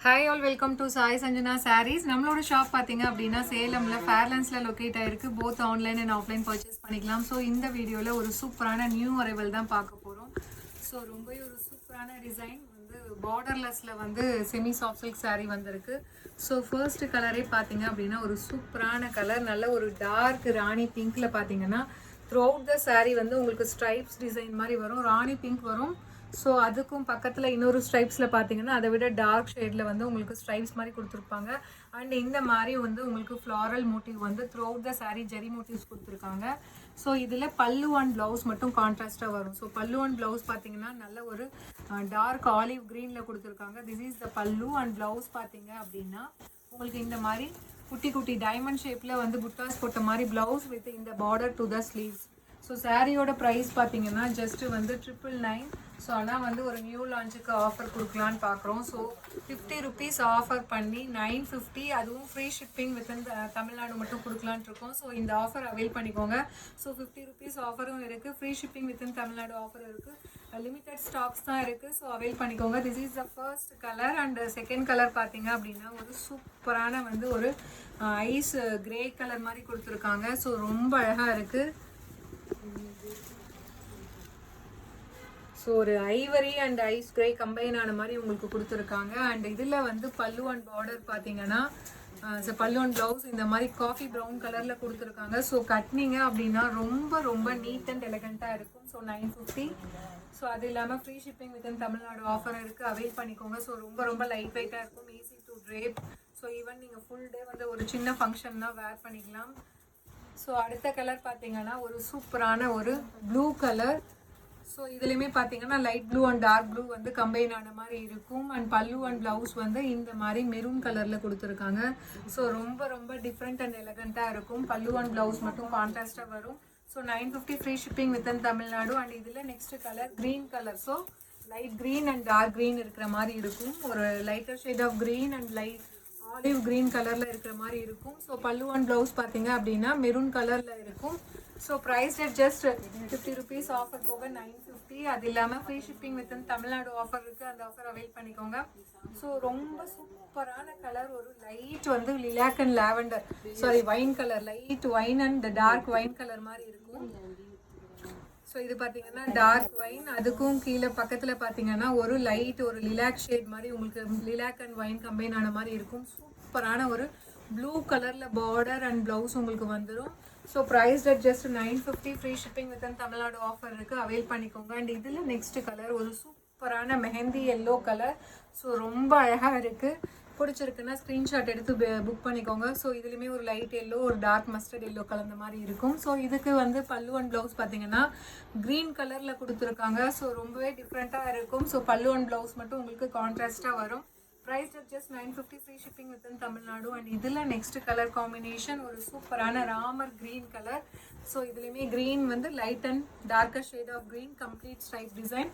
Hi all, welcome to Sai Sanjana Sarees. நம்மளோட shop பாத்தீங்க அப்படின்னா சேலம்ல ஃபேர்லாண்ட்ஸ்ல லொகேட் ஆயிருக்கு. Both online and offline purchase பண்ணிக்கலாம். ஸோ இந்த வீடியோல ஒரு சூப்பரான நியூ அரைவல் தான் பார்க்க போறோம். ஸோ ரொம்ப ஒரு சூப்பரான டிசைன் வந்து பார்டர்லெஸ்ல வந்து செமி சாஃப்ட் சில்க் saree வந்திருக்கு. ஸோ ஃபர்ஸ்ட் கலரே பார்த்தீங்க அப்படின்னா ஒரு சூப்பரான கலர், நல்ல ஒரு டார்க் ராணி பிங்க்ல பார்த்தீங்கன்னா த்ரூ அவுட் த saree வந்து உங்களுக்கு ஸ்ட்ரைப்ஸ் டிசைன் மாதிரி வரும், ராணி பிங்க் வரும். ஸோ அதுக்கும் பக்கத்தில் இன்னொரு ஸ்ட்ரைப்ஸில் பார்த்தீங்கன்னா அதை விட டார்க் ஷேடில் வந்து உங்களுக்கு ஸ்ட்ரைப்ஸ் மாதிரி கொடுத்துருப்பாங்க. அண்ட் இந்த மாதிரி வந்து உங்களுக்கு ஃப்ளாரல் மோட்டிவ் வந்து throughout the saree zari motifs கொடுத்துருக்காங்க. ஸோ இதில் பல்லு அண்ட் ப்ளவுஸ் மட்டும் கான்ட்ராஸ்ட்டாக வரும். ஸோ பல்லு அண்ட் ப்ளவுஸ் பார்த்தீங்கன்னா நல்ல ஒரு டார்க் ஆலிவ் க்ரீனில் கொடுத்துருக்காங்க. திஸ் இஸ் த பல்லு. அண்ட் ப்ளவுஸ் பார்த்தீங்க அப்படின்னா உங்களுக்கு இந்த மாதிரி குட்டி குட்டி டைமண்ட் ஷேப்பில் வந்து புட்டாஸ் போட்ட மாதிரி ப்ளவுஸ் வித் இந்த border to the sleeves. So சாரியோட ப்ரைஸ் பார்த்தீங்கன்னா ஜஸ்ட்டு வந்து 999. ஸோ ஆனால் வந்து ஒரு நியூ லான்ச்சுக்கு ஆஃபர் கொடுக்கலான்னு பார்க்குறோம். ஸோ 50 rupees ஆஃபர் பண்ணி 950, அதுவும் ஃப்ரீ ஷிப்பிங் வித்தின் தமிழ்நாடு மட்டும் கொடுக்கலான்ட்டு இருக்கோம். ஸோ இந்த ஆஃபர் அவைல் பண்ணிக்கோங்க. ஸோ 50 rupees ஆஃபரும் இருக்குது, free shipping within Tamil Nadu offer இருக்குது, லிமிட்டட் ஸ்டாக்ஸ் தான் இருக்குது. ஸோ அவைல் பண்ணிக்கோங்க. This is the first colour. And second colour பார்த்தீங்க அப்படின்னா ஒரு சூப்பரான வந்து ஒரு ஐஸ் கிரே கலர் மாதிரி கொடுத்துருக்காங்க. ஸோ ரொம்ப அழகாக இருக்குது. ஸோ ஒரு ivory and ice grey combine ஆன மாதிரி உங்களுக்கு கொடுத்துருக்காங்க. அண்ட் இதில் வந்து பல்லு அண்ட் பார்டர் பார்த்தீங்கன்னா பல்லு அண்ட் ப்ளவுஸ் இந்த மாதிரி காஃபி ப்ரௌன் கலரில் கொடுத்துருக்காங்க. ஸோ கட்டினீங்க அப்படின்னா ரொம்ப ரொம்ப நீட் அண்ட் எலகண்ட்டாக இருக்கும். ஸோ 950. ஸோ அது இல்லாமல் free shipping within Tamil Nadu offer இருக்குது, அவைல் பண்ணிக்கோங்க. ஸோ ரொம்ப ரொம்ப லைட் வெயிட்டாக இருக்கும், easy to drape. So even நீங்கள் ஃபுல் டே வந்து ஒரு சின்ன ஃபங்க்ஷன்னா வேர் பண்ணிக்கலாம். ஸோ அடுத்த கலர் பார்த்தீங்கன்னா ஒரு சூப்பரான ஒரு ப்ளூ கலர். ஸோ இதுலேயுமே பார்த்தீங்கன்னா light blue and dark blue வந்து கம்பைன் ஆன மாதிரி இருக்கும். அண்ட் பல்லு அண்ட் ப்ளவுஸ் வந்து இந்த மாதிரி மெரூன் கலரில் கொடுத்துருக்காங்க. ஸோ ரொம்ப ரொம்ப டிஃப்ரெண்ட் அண்ட் எலகண்ட்டாக இருக்கும். பல்லு அண்ட் ப்ளவுஸ் மட்டும் கான்ட்ராஸ்ட்டாக வரும். So 950 free shipping within Tamil Nadu. And இதில் next colour green colour. So light green and dark green இருக்கிற மாதிரி இருக்கும். ஒரு lighter shade of green and light olive green கலரில் இருக்கிற மாதிரி இருக்கும். ஸோ பல்லு அண்ட் ப்ளவுஸ் பார்த்தீங்க அப்படின்னா மெரூன் கலரில் இருக்கும். So price just 50 rupees offer போக 950. அது இல்லாமல் free shipping within Tamil Nadu offer இருக்குது, அந்த ஆஃபர் அவைல் பண்ணிக்கோங்க. ஸோ ரொம்ப சூப்பரான கலர், ஒரு லைட் வந்து lilac and lavender, sorry wine colour, light wine and dark wine colour மாதிரி இருக்கும். ஸோ இது பார்த்தீங்கன்னா டார்க் வைன், அதுக்கும் கீழே பக்கத்தில் பார்த்தீங்கன்னா ஒரு லைட் ஒரு லிலாக் ஷேட் மாதிரி உங்களுக்கு லிலாக் அண்ட் வைன் கம்பைன் ஆன மாதிரி இருக்கும். சூப்பரான ஒரு ப்ளூ கலரில் பார்டர் அண்ட் ப்ளவுஸ் உங்களுக்கு வந்துடும். So price just 950, free shipping within Tamil Nadu offer இருக்குது, அவைல் பண்ணிக்கோங்க. அண்ட் இதில் நெக்ஸ்ட் கலர் ஒரு சூப்பரான மெஹந்தி எல்லோ கலர். ஸோ ரொம்ப அழகாக இருக்குது. பிடிச்சிருக்குன்னா ஸ்க்ரீன்ஷாட் எடுத்து புக் பண்ணிக்கோங்க. ஸோ இதுலேயுமே ஒரு லைட் எல்லோ ஒரு டார்க் மஸ்டர்ட் எல்லோ கலந்த மாதிரி இருக்கும். ஸோ இதுக்கு வந்து பல்லு அண்ட் ப்ளவுஸ் பார்த்தீங்கன்னா க்ரீன் கலரில் கொடுத்துருக்காங்க. ஸோ ரொம்பவே டிஃப்ரெண்ட்டாக இருக்கும். ஸோ பல்லு அண்ட் ப்ளவுஸ் மட்டும் உங்களுக்கு கான்ட்ராஸ்ட்டாக வரும். Price just 950, free shipping within Tamil Nadu. And இதில் நெக்ஸ்ட் கலர் காம்பினேஷன் ஒரு சூப்பரான ராமர் க்ரீன் கலர். ஸோ இதுலேயுமே க்ரீன் வந்து light and darker shade of green, complete stripe design.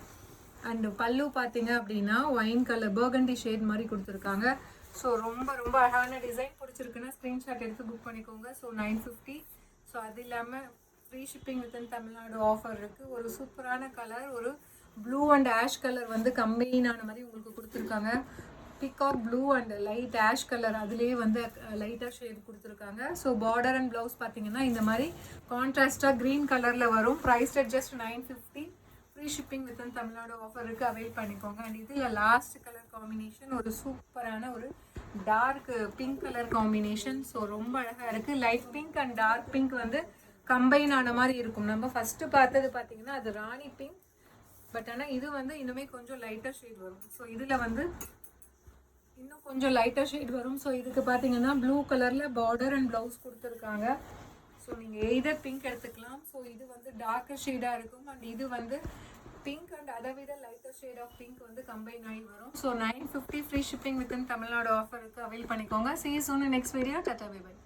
And பல்லு பார்த்தீங்க அப்படின்னா ஒயின் கலர் பர்கண்டி ஷேட் மாதிரி கொடுத்துருக்காங்க. ஸோ ரொம்ப ரொம்ப அழகான டிசைன். பிடிச்சிருக்குன்னா ஸ்க்ரீன்ஷாட் எடுத்து புக் பண்ணிக்கோங்க. ஸோ 950. ஸோ அது இல்லாமல் free shipping within Tamil Nadu offer இருக்குது. ஒரு சூப்பரான கலர், ஒரு ப்ளூ அண்ட் ஆஷ் கலர் வந்து கம்பைன் ஆன மாதிரி உங்களுக்கு கொடுத்துருக்காங்க. Peacock blue and light ash colour, அதுலேயே வந்து லைட்டாக ஷேட் கொடுத்துருக்காங்க. ஸோ பார்டர் அண்ட் ப்ளவுஸ் பார்த்தீங்கன்னா இந்த மாதிரி கான்ட்ராஸ்டாக க்ரீன் கலரில் வரும். Price just 950, free shipping within Tamil Nadu offer இருக்குது, அவைல் பண்ணிக்கோங்க. அண்ட் இதில் லாஸ்ட் கலர் காம்பினேஷன் ஒரு சூப்பரான ஒரு dark pink colour combination. So ரொம்ப அழகாக இருக்குது. Light pink and dark pink வந்து கம்பைன் ஆன மாதிரி இருக்கும். நம்ம ஃபஸ்ட்டு பார்த்தது பார்த்தீங்கன்னா அது ராணி பிங்க், பட் ஆனால் இது வந்து இன்னுமே கொஞ்சம் லைட்டாக ஷேட் வரும். ஸோ இதில் வந்து இன்னும் கொஞ்சம் லைட்டாக ஷேட் வரும். ஸோ இதுக்கு பார்த்தீங்கன்னா ப்ளூ கலரில் பார்டர் அண்ட் ப்ளவுஸ் கொடுத்துருக்காங்க. ஸோ நீங்கள் எய்தர் பிங்க் எடுத்துக்கலாம். ஸோ இது வந்து டார்க்கர் ஷேடாக இருக்கும். அண்ட் இது வந்து பிங்க் அண்ட் அதை விட லைட்டர் ஷேட் ஆஃப் பிங்க் வந்து கம்பைன் ஆகி வரும். So 950, free shipping within Tamil Nadu offer இருக்குது, அவைல் பண்ணிக்கோங்க. See you soon in next video. Tata, bye bye.